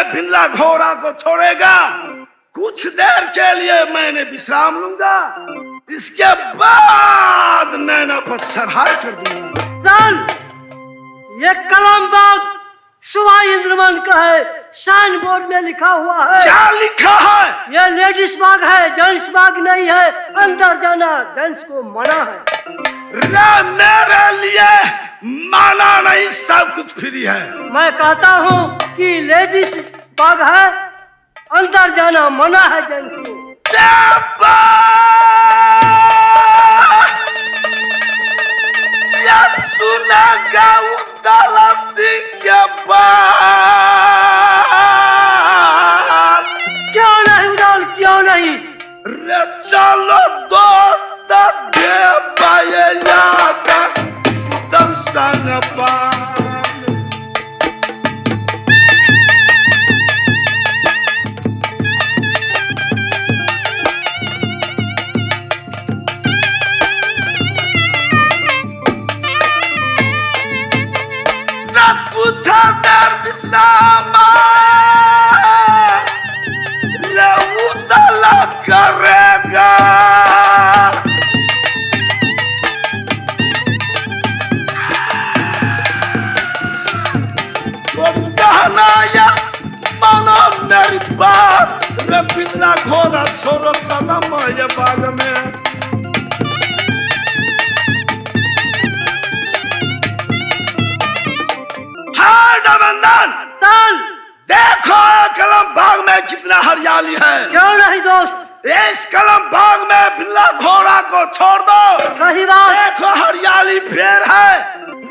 बिल्ला घोड़ा को छोड़ेगा, कुछ देर के लिए मैंने विश्राम लूंगा, इसके बाद नैना पर चढ़ाई कर दूंगा। ये कलम बाग सुबह इंद्रमन का है, साइन बोर्ड में लिखा हुआ है। क्या लिखा है? ये लेडीज बाग है, जेंट्स बाग नहीं है। अंदर जाना जेंट्स को मना है। मेरे लिए माना नहीं, सब कुछ फ्री है। मैं कहता हूँ कि लेडीज बाग है, अंदर जाना मना है जेंट्स को। सुनेगा उदाला सिंह के बात। क्यों नहीं उदाल, क्यों नहीं? रे चलो दोस्त दे पाए याद दर्शन पान। पूछा दर विश्राम उदला करेगा। तो कहना या मानो मेरी बात, रे बिल्ला घोड़ा छोड़ो कलम ये बाग में। देखो कलम बाग में कितना हरियाली है। क्यों नहीं दोस्त? इस कलम बाग में बिल्ला घोड़ा को छोड़ दो। सही बात। देखो हरियाली पेड़ है,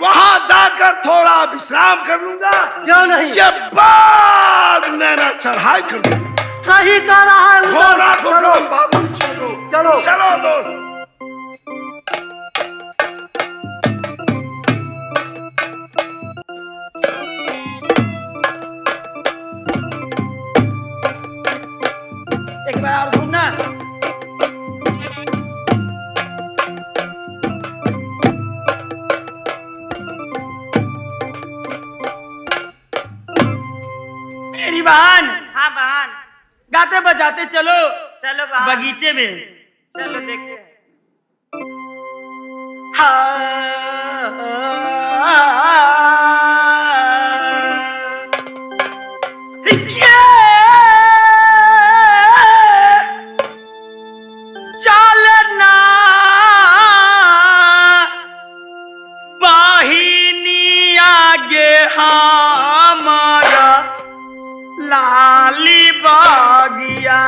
वहां जाकर थोड़ा विश्राम कर लूंगा। क्यों नहीं? के बाद नैना चढ़ाई कर दूंगा। सही कह रहा है। घोड़ा को कलम बाग में छोड़ो। चलो चलो दोस्त। एक बार और घूमना। मेरी बहन। हाँ बहन। गाते बजाते चलो। चलो बहन। बगीचे में चलो देखते हैं। चलना बाहिनी आगे हमारा लाली बागिया।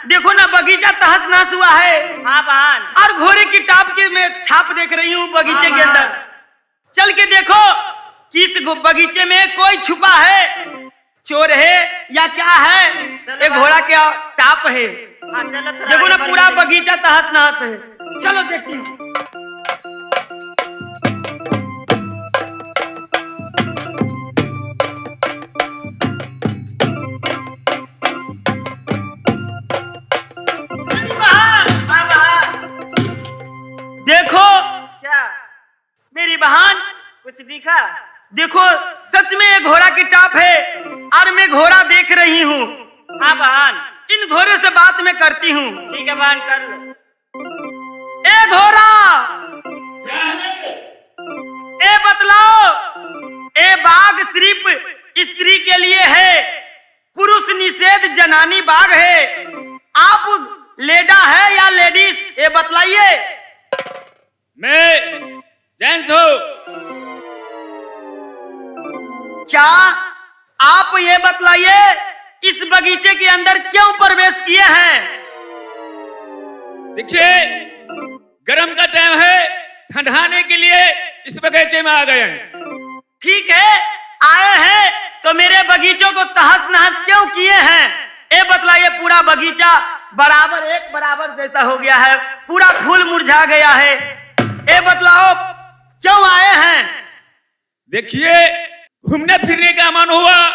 देखो ना बगीचा तहस नहस हुआ है हाँ बहन। और घोड़े की टाप की मैं छाप देख रही हूँ बगीचे के अंदर। चल के देखो किस बगीचे में कोई छुपा है, चोर है या क्या है। चलो एक घोड़ा के टाप है। हाँ चलो थोड़ा देखो ना आगे पूरा बढ़ बगीचा तहस नहस है। चलो देखती हूँ। हाँ बहन। देखो क्या मेरी बहन, कुछ दिखा? देखो सच में ये घोड़ा की टाप है और मैं घोड़ा देख रही हूँ। हाँ बहन। इन घोड़े से बात मैं करती हूँ। ठीक है बहन, कर लो। ए घोड़ा, ए बतलाओ, ए बाघ सिर्फ स्त्री के लिए है, पुरुष निषेध जनानी बाघ है। आप लेडा है या लेडीज, ये बतलाइए। मैं जेंट्स हूँ। क्या आप ये बतलाइए इस बगीचे के अंदर क्यों प्रवेश किए हैं? देखिए गर्म का टाइम है, ठंडाने के लिए इस बगीचे में आ गए हैं। ठीक है, आए हैं तो मेरे बगीचों को तहस नहस क्यों किए हैं? ये बतलाइए। पूरा बगीचा बराबर एक बराबर जैसा हो गया है, पूरा फूल मुरझा गया है। ये बतलाओ क्यों आए हैं? देखिए घूमने फिरने का मन हुआ,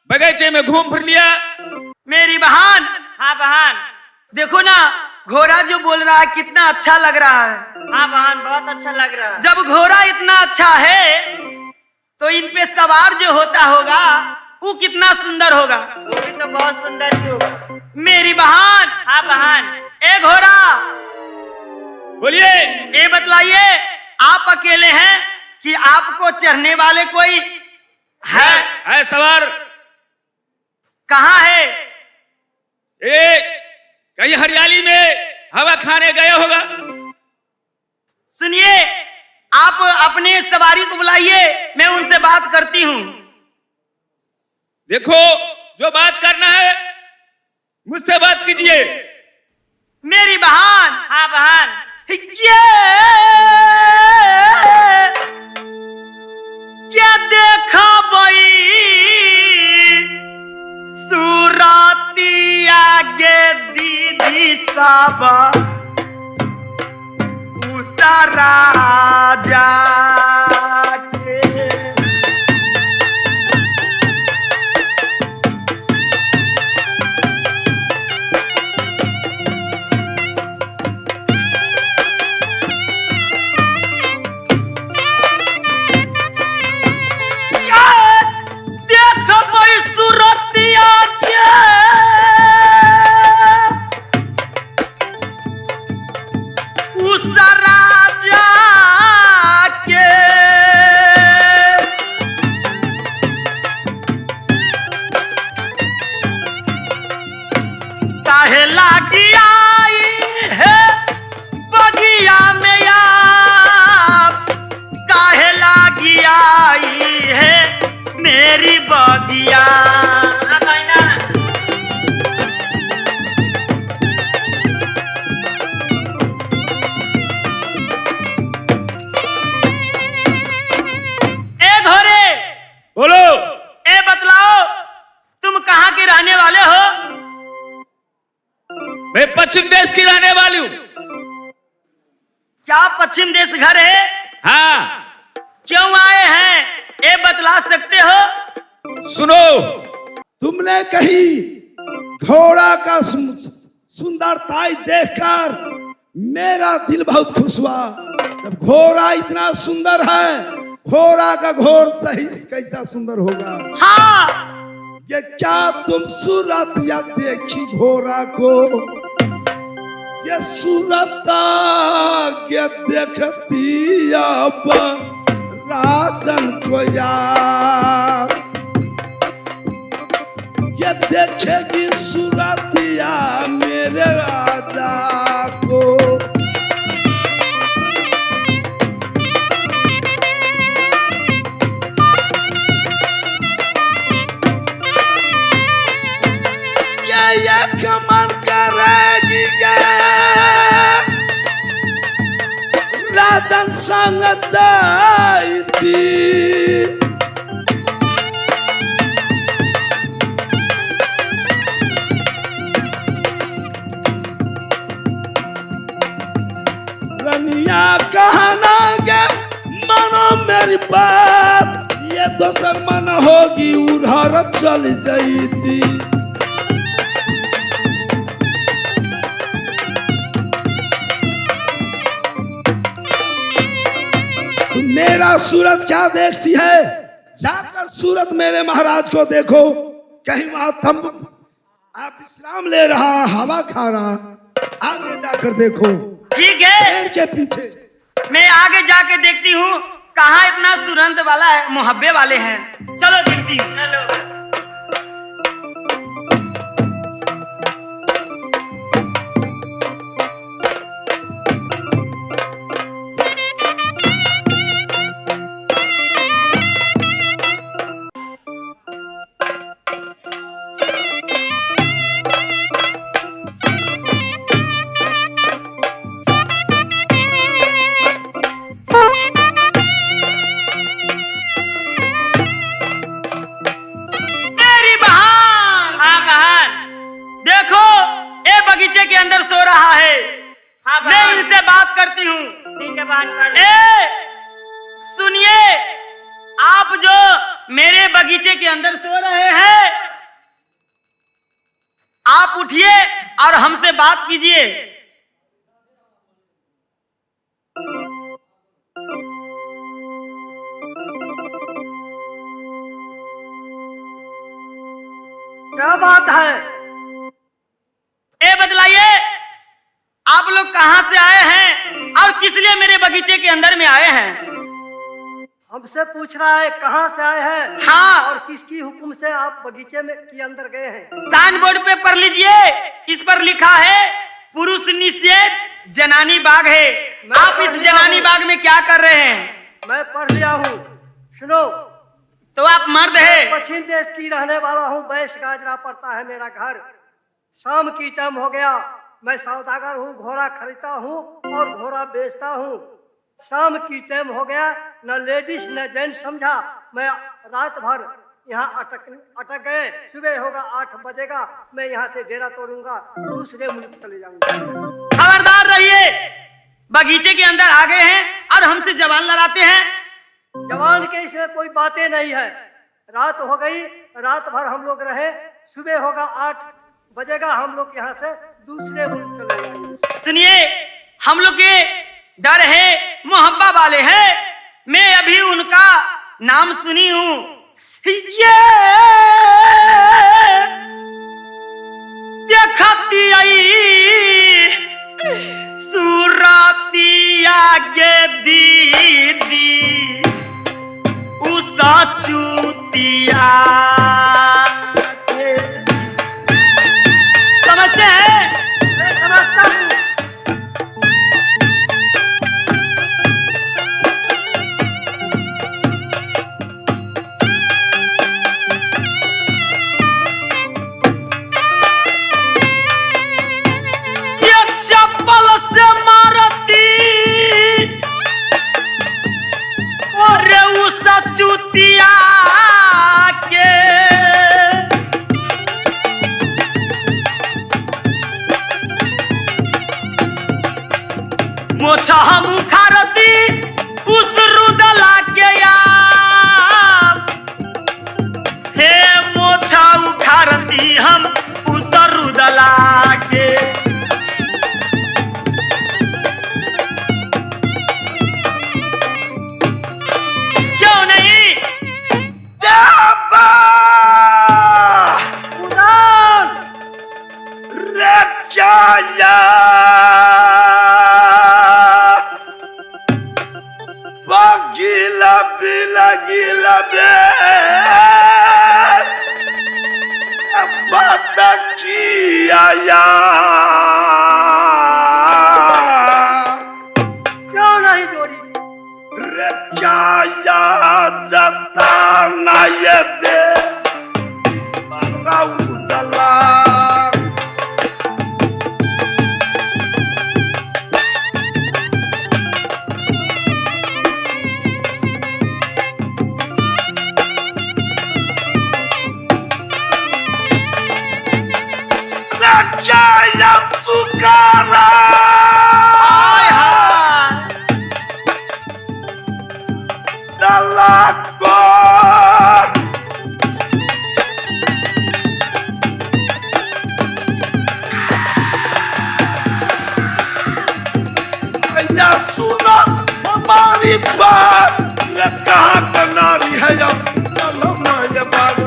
बगीचे में घूम फिर लिया। मेरी बहन, हाँ बहन। देखो ना घोड़ा जो बोल रहा है कितना अच्छा लग रहा है। हाँ बहन, बहुत अच्छा लग रहा है। जब घोड़ा इतना अच्छा है तो इन पे सवार जो होता होगा वो कितना सुंदर होगा। वो भी तो बहुत सुंदर ही होगा। मेरी बहन, हाँ बहन। ए घोड़ा, बोलिए। ये बतलाइए आप अकेले हैं कि आपको चढ़ने वाले कोई है? सवार। कहाँ है? एक कहीं हरियाली में हवा खाने गया होगा। सुनिए, आप अपने सवारी को बुलाइए, मैं उनसे बात करती हूँ। देखो जो बात करना है मुझसे बात कीजिए। मेरी बहन, हाँ बहन। क्या देखा भाई सूरती आगे दीदी साबा उसा राजा के। मैं पश्चिम देश की रहने वाली हूँ। क्या पश्चिम देश घर है? हाँ। क्यों आए हैं ये बतला सकते हो? सुनो, तुमने कही घोड़ा का सुंदरता देखकर मेरा दिल बहुत खुश हुआ। जब घोड़ा इतना सुंदर है, घोड़ा का घोड़ सही कैसा सुंदर होगा। हाँ, ये क्या तुम सूरत या देखी घोड़ा को, ये सूरत ये देखती अब राजन को यार, ये देखेगी सूरतिया मेरे राजा को। ये कमन करे मांग जाती। रनिया कहना के मानो मेरी बात, ये तो शर्मन होगी उधर चल जाती। मेरा सूरत क्या देखती है, जाकर सूरत मेरे महाराज को देखो, कहीं वहां तंबू आप विश्राम ले रहा, हवा खा रहा, आगे जाकर देखो। ठीक है, पेड़ के पीछे। मैं आगे जाके देखती हूँ कहाँ इतना सुरंत वाला है, मुहब्बे वाले हैं। चलो देखती हूँ। चलो। बगीचे के अंदर सो रहा है। हाँ, मैं इनसे बात करती हूँ। ठीक है, बात कर लो। सुनिए, आप जो मेरे बगीचे के अंदर सो रहे हैं, आप उठिए और हमसे बात कीजिए। क्या बात है? ए बतलाइए, आप लोग कहां से आए हैं और किस लिए मेरे बगीचे के अंदर में आए हैं? हमसे पूछ रहा है कहाँ से आए हैं? हाँ। और किसकी हुक्म से आप बगीचे में के अंदर गए हैं? साइन बोर्ड पे पढ़ लीजिए, इस पर लिखा है पुरुष निषेध जनानी बाग है। आप इस जनानी बाग में क्या कर रहे हैं? मैं पढ़ लिया हूँ, सुनो। तो आप मर्द है? पश्चिम देश की रहने वाला हूँ, बैस गाजरा पड़ता है मेरा घर। शाम की टाइम हो गया, मैं सौदागर हूँ, घोड़ा खरीदता हूँ और घोड़ा बेचता हूँ। शाम की टाइम हो गया, न लेडीज न जेंट्स समझा, मैं रात भर यहाँ अटक गए। सुबह होगा 8 बजेगा, मैं यहाँ से डेरा तोड़ूंगा, दूसरे मुल्क चले जाऊंगा। खबरदार रहिए, बगीचे के अंदर आ गए हैं और हमसे जवान लड़ाते हैं। जवान के इसमें कोई बातें नहीं है। रात हो गई, रात भर हम लोग रहे, सुबह होगा 8 बजेगा, हम लोग यहाँ से दूसरे मुल्क चले जाएंगे। सुनिए, हम लोग के डर है, मोहब्बा वाले हैं। मैं अभी उनका नाम सुनी हूँ, ये देखती आई सुराती आगे दीदी उसा चूतिया। समझते हैं? मैं समझता हूँ। ये चप्पल से मारती और उसा चूतिया के मोछा हम उखाड़ती उस रुदला के यार। हे मोछा उखाड़ती हम उस रुदला के। क्यों नहीं? कुरान! रे क्या गीला पीला गीला बे बात किया क्यों नहीं जोड़ी? रे क्या जता ना ये दे उदला। नारी बात कहाँ का नारी है जब चलो ना ये बात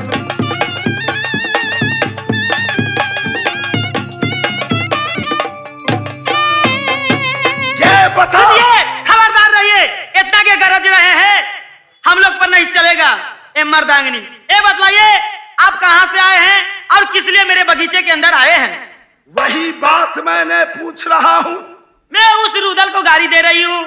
ये बता सुनिए, खबरदार रहिए, इतना के गरज रहे हैं हम लोग पर नहीं चलेगा। ए मर्दांगनी, ए बतलाइए आप कहाँ से आए हैं और किस लिए मेरे बगीचे के अंदर आए हैं? वही बात मैंने पूछ रहा हूँ। मैं उस रूदल को गाली दे रही हूँ।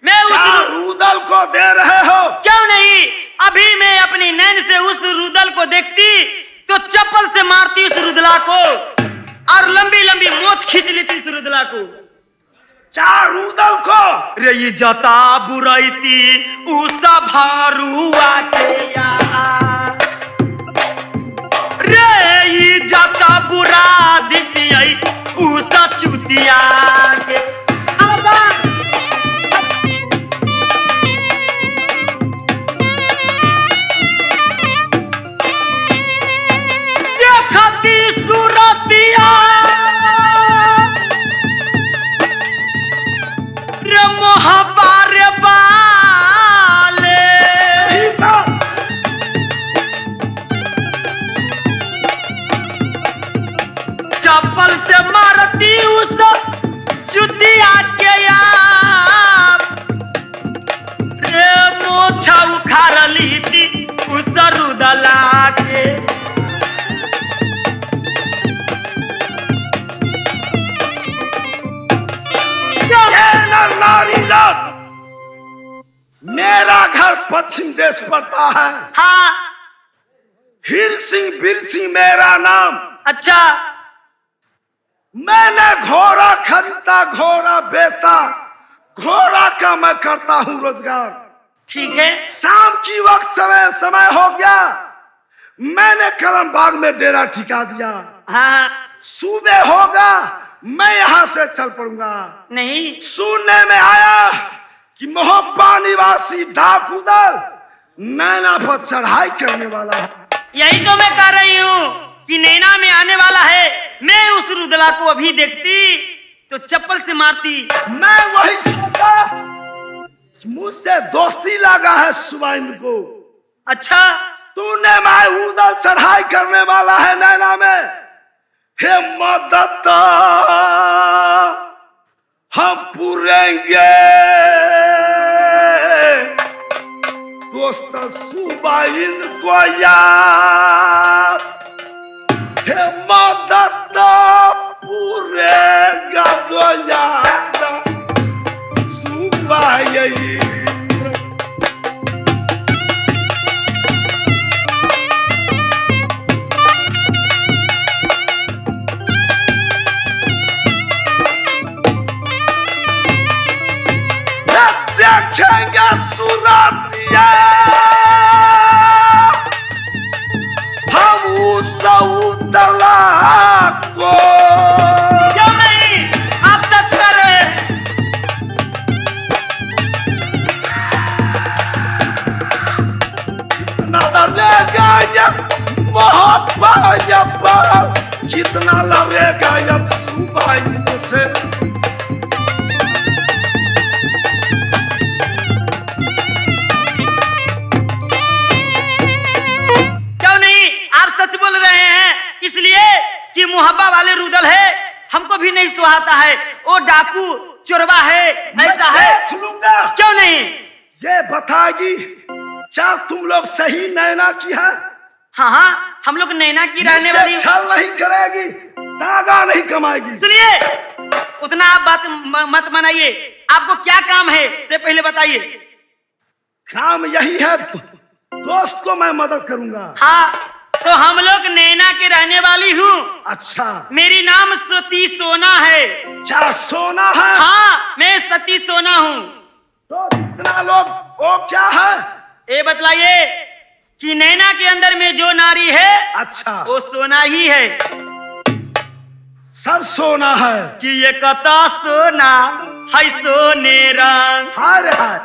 मैं उस क्या रूदल को दे रहे हो? क्यों नहीं, अभी मैं अपनी नैन से उस रुदल को देखती तो चप्पल से मारती उस रुदला को और लंबी लंबी मोछ खींच लेती उस रुदला को। क्या रूदल को? रे जता बुराईती उसा भारुआ के यार, रे जता बुरा दीती उसा चुतिया के। देखती सूरतिया रे मोहब्बार बाले, चप्पल से मारती उस चुतिया के यार, रे मोछा उखाड़ ली थी उस रुदला के। नारी जात, मेरा घर पश्चिम देश पड़ता है। हाँ, हीर सिंह बीर सिंह मेरा नाम। अच्छा, मैंने घोड़ा खरीदा, घोड़ा बेचता, घोड़ा का मैं करता हूँ रोजगार। ठीक है। शाम की वक्त समय हो गया, मैंने कलम बाग में डेरा ठिका दिया। हाँ, सुबह होगा मैं यहाँ से चल पड़ूंगा। नहीं, सुनने में आया कि मोहब्बा निवासी डाकू दल नैना पर चढ़ाई करने वाला है। यही तो मैं कह रही हूँ कि नैना में आने वाला है। मैं उस रुदला को अभी देखती तो चप्पल से मारती। मैं वही सोचा कि मुझसे दोस्ती लगा है सुबाइंद्र को। अच्छा, तूने मैं उधर चढ़ाई करने वाला है नैना में। हे मदद हम पूरेंगे दोस्त सुबाइंद्र को याद। हे मदद पूरेगा जो याद सुबाइंद्र। देखेंगे सूरतिया हम उस उतला को। क्यों नहीं, आप सच कर रहे हैं। नजर लेगा जब मोहब्बत जब कितना लगेगा जब सुबह से। सच बोल रहे हैं, इसलिए कि मुहब्बा वाले रुदल है, हमको भी नहीं सुहाता है। वो डाकू चोरवा है, ऐसा है। खुलूंगा। क्यों नहीं? ये बताएगी क्या तुम लोग सही नैना की है? हाँ हाँ, हम लोग नैना की रहने वाली। छल नहीं करेगी, दागा नहीं कमाएगी। सुनिए, उतना आप बात मत बनाइए। आपको क्या काम है से पहले बताइए। काम यही है, दोस्त को मैं मदद करूंगा। हाँ, तो हम लोग नैना के रहने वाली हूँ। अच्छा, मेरी नाम सती सोना है। क्या सोना है? हाँ, मैं सती सोना हूँ। तो जितना लोग वो क्या है? ये बतलाइए कि नैना के अंदर में जो नारी है, अच्छा, वो सोना ही है। सब सोना है कि ये कता सोना है सोने रंग। हाय हाय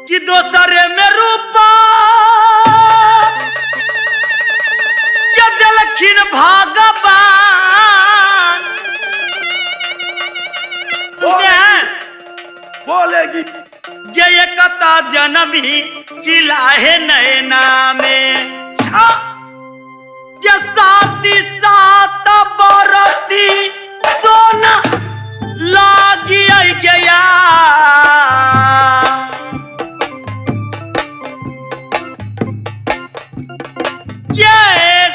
कि दोसरे में रूपा दलखिन भगवान। बोलेगी। जय कथा जनमी किला है नैना में साथी सात बरती सोना लागी गया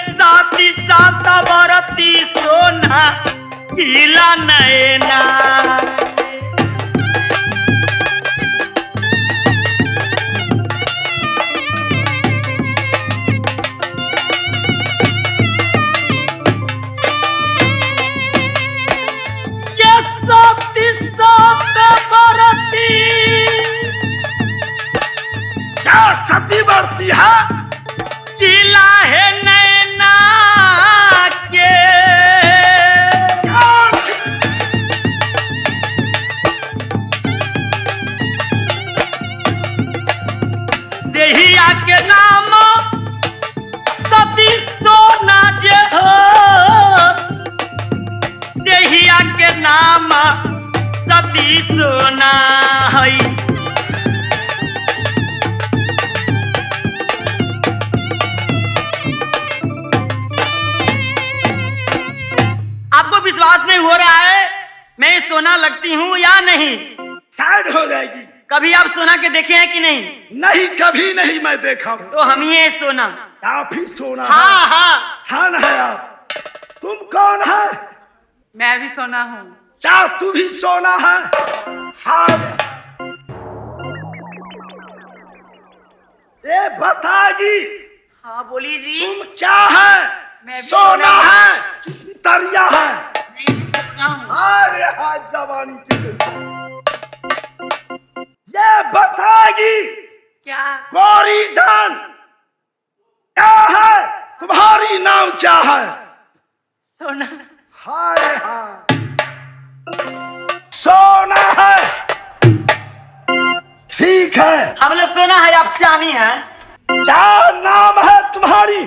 साथी सात बरती सोना किला नैना क्या सती बढ़ती है? किला है नैना के देहिया के नाम सती सोना जे हो देहिया के नाम सती सोना है। आपको विश्वास नहीं हो रहा है मैं सोना लगती हूँ या नहीं? साइड हो जाएगी। कभी आप सोना के देखे हैं कि नहीं? नहीं, कभी नहीं मैं देखा हूँ। तो हम ही है सोना। आप ही सोना हाँ है। हाँ खान है आप। तुम कौन है? मैं भी सोना हूँ। क्या तू भी सोना है? हाँ। ये बतागी हाँ बोलिए जी। तुम क्या है? मैं भी सोना सोना है तरिया है? मैं भी सोना हूँ। अरे हाँ जवानी की ये बतागी क्या? गौरी जान क्या है? तुम्हारी नाम क्या है? सोना। हाय हाँ सोना है। ठीक है, हम लोग सोना है आप चांदी है। क्या नाम है तुम्हारी?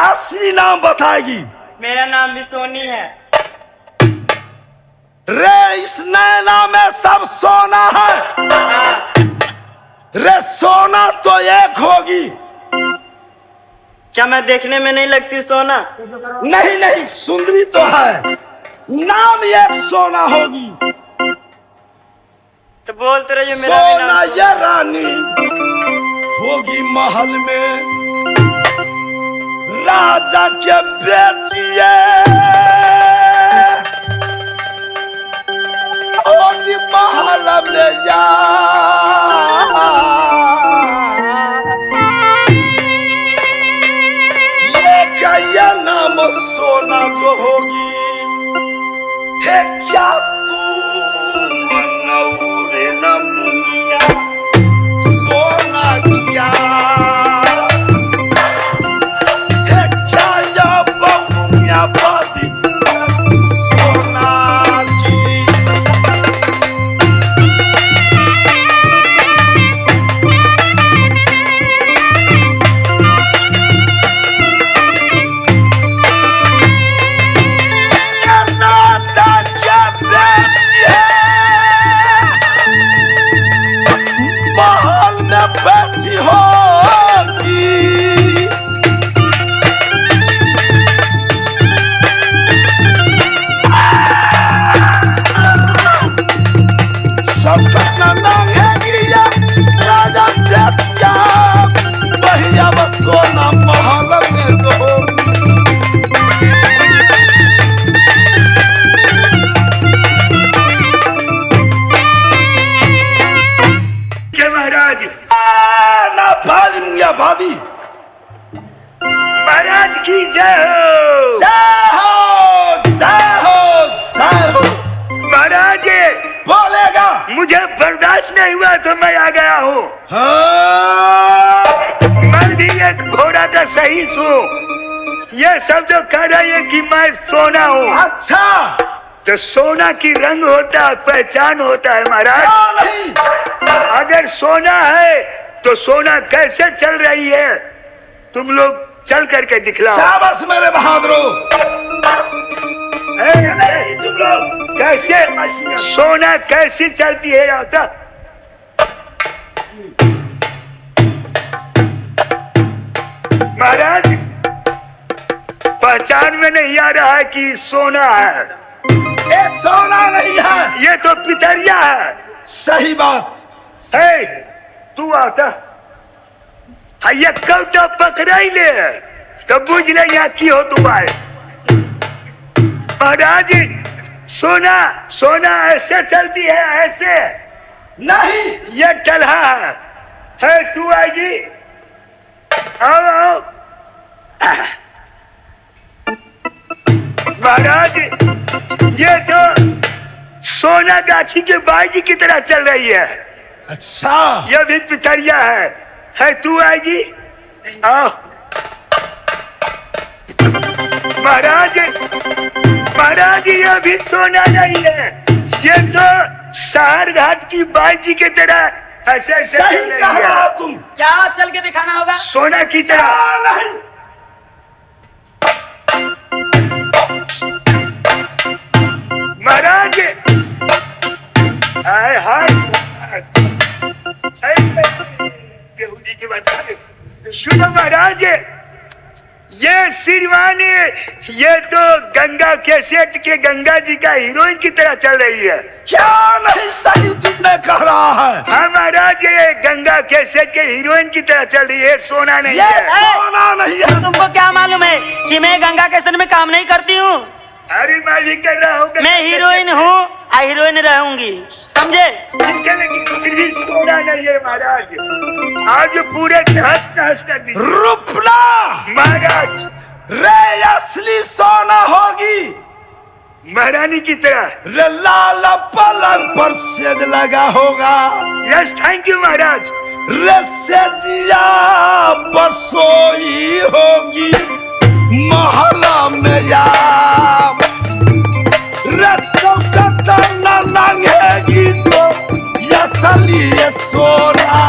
असली नाम बताएगी। मेरा नाम भी सोनी है। रे इस नैना में सब सोना है। रे सोना तो एक होगी। क्या मैं देखने में नहीं लगती सोना? नहीं नहीं, सुंदरी तो है, नाम एक सोना होगी। तो बोलते रहिए मेरा भी सोना नाम ये रानी होगी महल में, राजा के बेटी होगी महल में ये क्या ये नाम सोना जो होगी है क्या तू मनौरे न मुनिया सोना किया है क्या या बहुनिया बादी सोना की। महल में बैठी होगी सबका नाम है गिया राजा बेटिया भैया बस सोना महल में दो। महाराज ना भाली मुंगिया भादी महाराज की जय हो। जय हो जय हो जय हो। महाराज बोलेगा मुझे बर्दाश्त नहीं हुआ तो मैं आ गया हूँ। मैं भी एक घोड़ा का सही सो ये सब जो कह रही है कि मैं सोना हूँ। अच्छा तो सोना की रंग होता है, पहचान होता है महाराज। नहीं अगर सोना है तो सोना कैसे चल रही है तुम लोग चल करके दिखलाओ। शाबाश मेरे बहादुरों। तुम लोग कैसे सोना कैसी चलती है आता महाराज पहचान में नहीं आ रहा है कि सोना है। ये सोना नहीं है, ये तो पितरिया है। सही बात। है तू आता ये कौटा पकड़ा ही ले तो बुझ ले यहाँ की हो दुबाई। महाराज सोना सोना ऐसे चलती है, ऐसे नहीं, ये टलहा है। तू आएगी, आओ आओ। महाराज ये तो सोना गाछी के बाजी की तरह चल रही है। अच्छा, ये भी पितरिया है। तू आएगी, आओ। महाराज महाराज ये भी सोना नहीं है, ये तो शहर घाट की बाजी की तरह ऐसे ऐसे सही चल कह रही रहा हो है। तुम। क्या चल के दिखाना होगा? सोना की तरह। नहीं, महाराज आए हाय बेहूदी की बात कर। सुनो महाराज ये श्रीमान ये तो गंगा कैसेट के गंगा जी का हीरोइन की तरह चल रही है। क्या नहीं सही तुमने कह रहा है। हाँ महाराज ये गंगा कैसेट के हीरोइन की तरह चल रही है, सोना नहीं ये है। सोना नहीं है। तुमको क्या मालूम है कि मैं गंगा के सन में काम नहीं करती हूँ? अरे मैं भी कर रहा हूँ। मैं हीरोइन हूँ और हीरोइन रहूंगी, समझे? ठीक है लेकिन फिर भी सोना नहीं है महाराज। आज पूरे तहस नहस कर दी रुपना महाराज। रे असली सोना होगी, महारानी की तरह। रे लाल पलंग पर सेज लगा होगा, यस थैंक यू महाराज। रे सेजिया पर सोई होगी महला में यार, रे चौकट न लंघेगी तो असली ये सोना।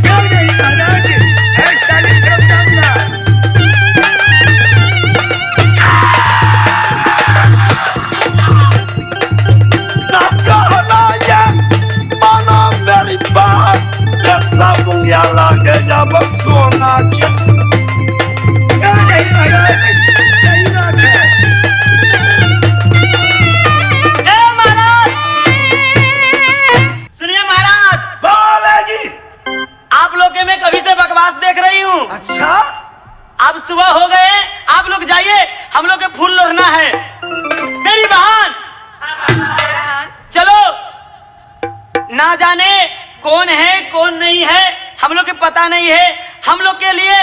क्यों नहीं महाराज, ऐसा नहीं करता। मेरी बात सब लगे जब सोना की। क्यों नहीं महाराज, सही बात है। ए महाराज, सुनिए महाराज, बोलेगी। आप लोग के मैं कभी से बकवास देख रही हूँ। अच्छा, अब सुबह हो गए, आप लोग जाइए, हम लोग के फूल लोढ़ना है। मेरी बहन चलो, ना जाने कौन है कौन नहीं है, हम लोग के पता नहीं है। हम लोग के लिए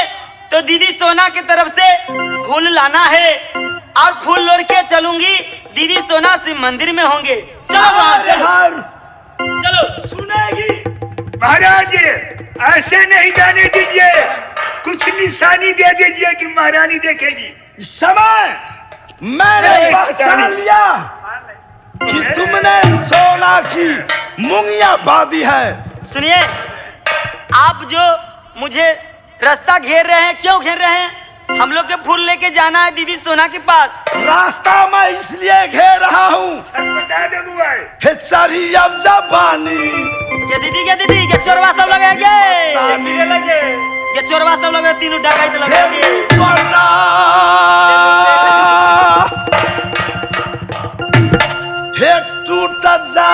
तो दीदी सोना की तरफ से फूल लाना है और फूल लोड़ के चलूंगी। दीदी सोना शिव मंदिर में होंगे। चलो बहन, चलो चलो। सुनेगी। महाराज ऐसे नहीं जाने दीजिए, कुछ निशानी दे दीजिए कि महारानी देखेगी। इस समय मैंने पहचान लिया कि तुमने सोना की मुंगिया बांधी है। सुनिए, आप जो मुझे रास्ता घेर रहे हैं, क्यों घेर रहे हैं? हम लोग के फूल लेके जाना है दीदी सोना के पास। रास्ता मैं इसलिए घेर रहा हूँ, बता दे बुआ। हे सारी अब जबानी ये दीदी के चोरवा सब लगेंगे, ये चोरवा सब लगे, तीनों डकैत लगेंगे। बना हे टूट जा।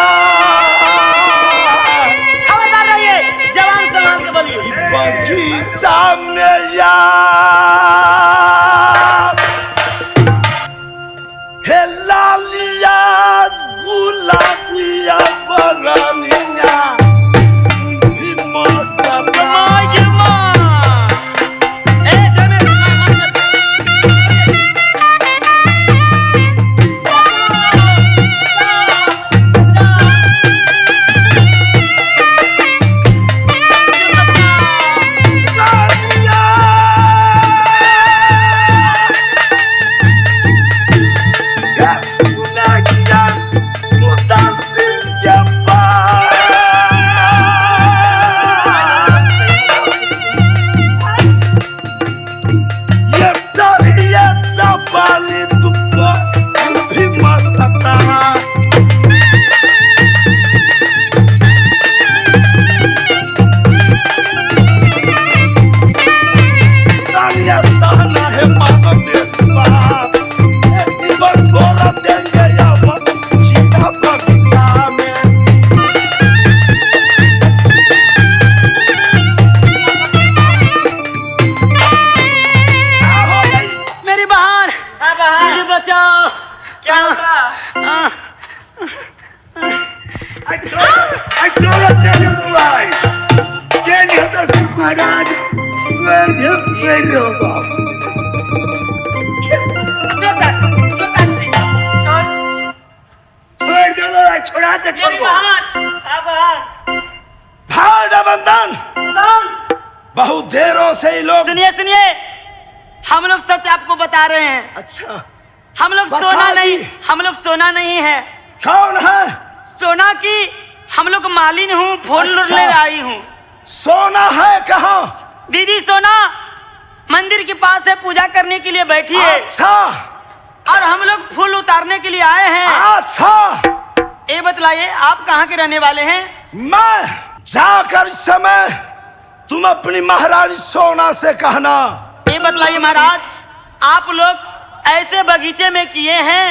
खबरदार रहिए, जवान संभाल के बोलिए। बगीचा में यार हे लालिया गुलाबिया बरनिया भी मौसम। माँ ये माँ, ए डरे, चपाली तुप्पा भी मस्ता रानिया ताना है मानो मेरी बात इवन गोरा देंगे या मत सीधा बगीचा में मेरी बहन मुझे बचाओ। क्या हुआ? I told her to tell you why. Then you have to महाराज मुझे पेरो बाप छोड़ दो छोड़ा तो छोड़ भाड़ बंधन बहुत देरों से ही लोग सुनिए सुनिए, हम लोग सच आपको बता रहे हैं। अच्छा हम लोग बता सोना दी। नहीं, हम लोग सोना नहीं है। कौन है? सोना की हम लोग मालिन हूँ, फूल अच्छा। ले आई हूँ। सोना है कहाँ? दीदी सोना मंदिर के पास है, पूजा करने के लिए बैठी है अच्छा और हम लोग फूल उतारने के लिए आए हैं। अच्छा ये बतलाइए आप कहाँ के रहने वाले हैं? मैं जाकर इस समय तुम अपनी महारानी सोना से कहना। ये बतलाइए महाराज, आप लोग ऐसे बगीचे में किए हैं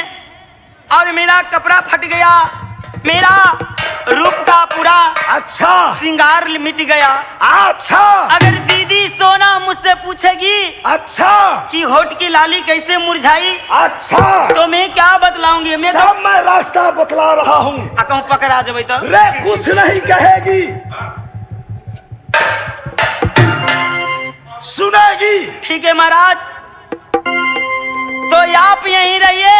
और मेरा कपड़ा फट गया, मेरा रूप का पूरा अच्छा श्रृंगार मिट गया। अच्छा अगर दीदी सोना मुझसे पूछेगी अच्छा कि होठ की लाली कैसे मुरझाई अच्छा तो मैं क्या बतलाऊंगी? मैं तो सब मैं रास्ता बतला रहा हूँ। कहूँ पकड़ा जब तो रे कुछ नहीं कहेगी, सुनेगी। ठीक है महाराज, तो आप यहीं रहिए।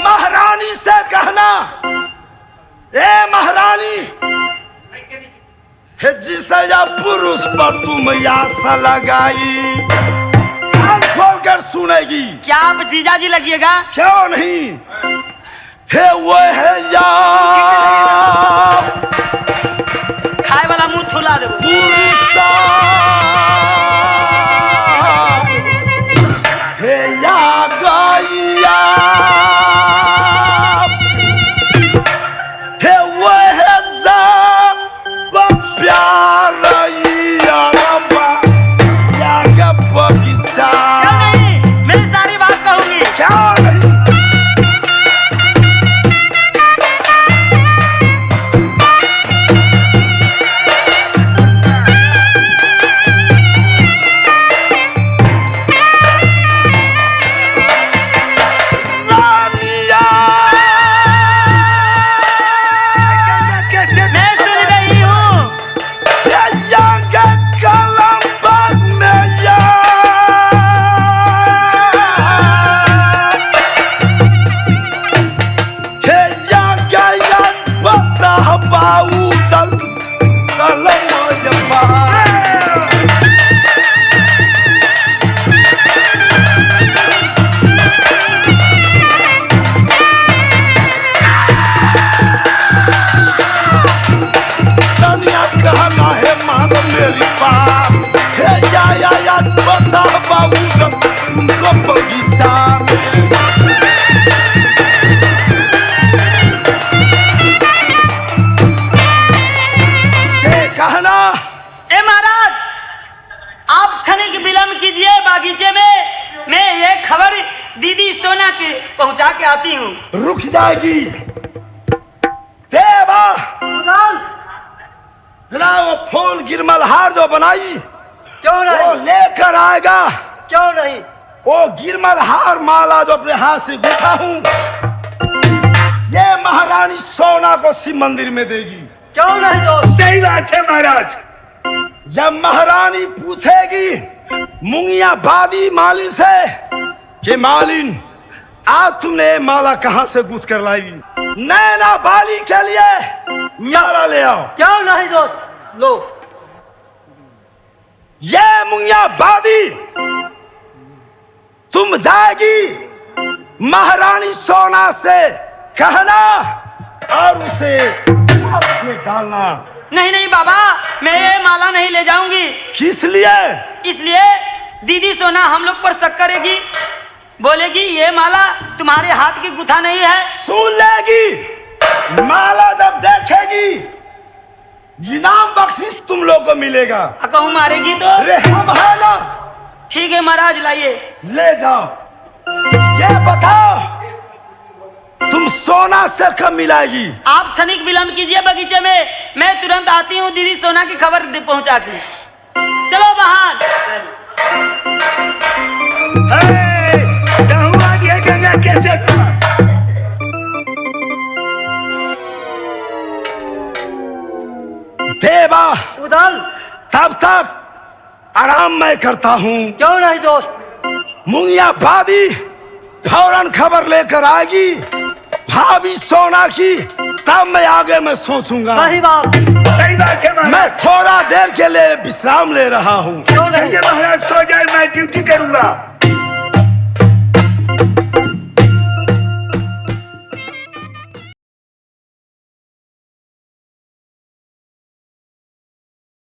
महारानी से कहना, ए महारानी हे जिसे या पुरुष पर तुम आशा लगाई, कान खोल कर सुनेगी। क्या आप जीजा जी लगिएगा? क्यों नहीं? हे वो है या खाए वाला मुंह थुला देबो। पुरुषा हे या गैया हे वो है जा प्यार या का बगीचा। क्यों नहीं? मैं सारी बात कहूंगी। क्या नहीं? रानिया कैसे मैं सुन रही हूँ। ये जंग कलम बाग में या हे जंग या बता बाऊ दल कलम जमा। दुनिया कहना है मान मेरी बात, हे या बता बाबू तुमको बगीचा में। से कहना ए महाराज, आप क्षणिक विलम्ब कीजिए बागीचे में, मैं ये खबर दीदी सोना के पहुंचा के आती हूँ। रुक जाएगी। देवा जरा वो फूल गिरमलहार जो बनाई क्यों वो नहीं? लेकर आएगा। क्यों नहीं? वो गिरमलहार माला जो अपने हाथ से गुथा हूँ ये महारानी सोना को शिव मंदिर में देगी। क्यों नहीं दोस्त? सही बात है महाराज। जब महारानी पूछेगी मुंगिया बादी मालिन से कि मालिन आज तुमने ये माला कहाँ से गूंथ कर लाई? नैना बाली के लिए माला ले आओ। क्यों नहीं दोस्त? लो ये मुंगिया बादी तुम जाएगी महारानी सोना से कहना और उसे हाथ में डालना। नहीं नहीं बाबा, मैं ये माला नहीं ले जाऊंगी। किस लिए? इसलिए दीदी सोना हम लोग पर शक करेगी, बोलेगी ये माला तुम्हारे हाथ की गुथा नहीं है। सुन लेगी, माला जब देखेगी इनाम बख्शिश तुम लोग को मिलेगा। कहूँ मारेगी तो अरे हम है ना, ठीक है महाराज लाइए। ले जाओ। ये बताओ तुम सोना से कब मिलाएगी? आप क्षणिक विलंब कीजिए बगीचे में, मैं तुरंत आती हूँ दीदी सोना की खबर पहुंचा के। चलो बहन। दहू आ गया गंगा कैसे देवा उदल तब तक आराम मैं करता हूँ। क्यों नहीं दोस्त? मुंगिया भादी फौरन खबर लेकर आएगी भाभी सोना की, तब मैं आगे मैं सोचूंगा। सही बात सही बात है महाराज। मैं थोड़ा देर के लिए विश्राम ले रहा हूँ। सही है महाराज, सो जाए, मैं ड्यूटी करूंगा।